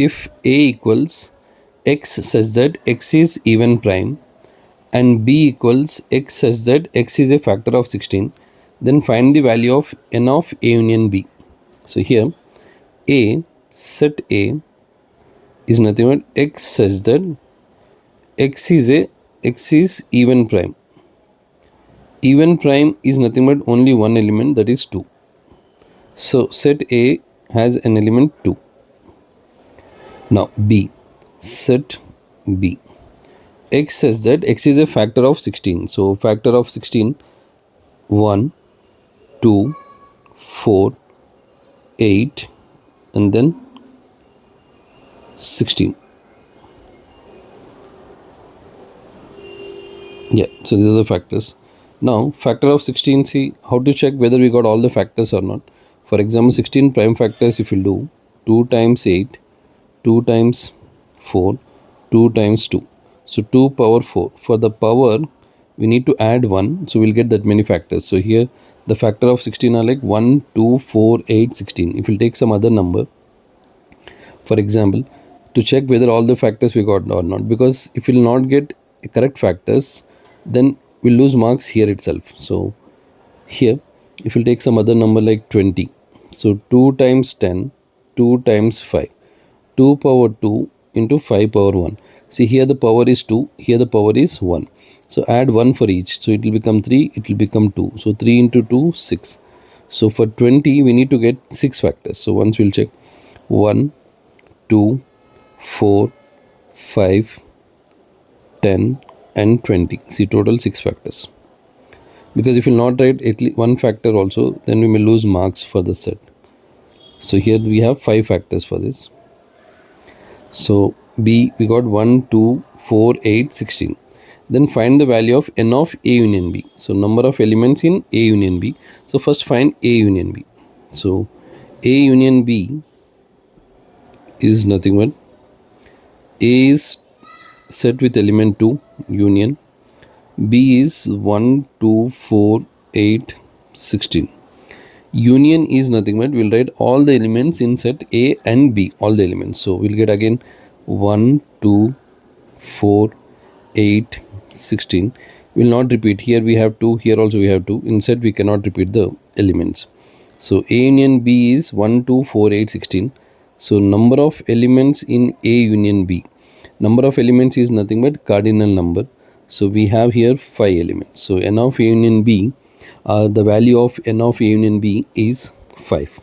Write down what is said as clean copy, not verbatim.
if A equals x such that x is even prime and B equals x such that x is a factor of 16, then find the value of n of A union B. So here A, set A is nothing but x such that x is even prime. Even prime is nothing but only one element, that is 2. So set A has an element 2. Now B, set B, x says that x is a factor of 16. So factor of 16, 1, 2, 4, 8 and then 16. Yeah, so these are the factors. Now factor of 16, see how to check whether we got all the factors or not. For example, 16 prime factors, if you do 2 times 8, 2 times 4, 2 times 2. So 2 power 4. For the power, we need to add 1. So we'll get that many factors. So here the factor of 16 are like 1, 2, 4, 8, 16. If we'll take some other number, for example, to check whether all the factors we got or not. Because if we'll not get correct factors, then we'll lose marks here itself. So here, if we'll take some other number like 20. So 2 times 10, 2 times 5. 2 power 2 into 5 power 1. See here the power is 2, here the power is 1. So add 1 for each. So it will become 3, it will become 2. So 3 into 2, 6. So for 20, we need to get 6 factors. So once we'll check 1, 2, 4, 5, 10 and 20. See total 6 factors. Because if you will not write at least one factor also, then we may lose marks for the set. So here we have 5 factors for this. So B, we got 1, 2, 4, 8, 16. Then find the value of n of A union B. So number of elements in A union B. So first find A union B. So A union B is nothing but A is set with element 2 union. B is 1, 2, 4, 8, 16. Union is nothing but we'll write all the elements in set A and B, all the elements. So we'll get again 1, 2, 4, 8, 16. We'll not repeat. Here we have 2, here also we have 2. In set we cannot repeat the elements. So A union B is 1, 2, 4, 8, 16. So number of elements in A union B. Number of elements is nothing but cardinal number. So we have here 5 elements. So n of A union B, the value of n of A union B is 5.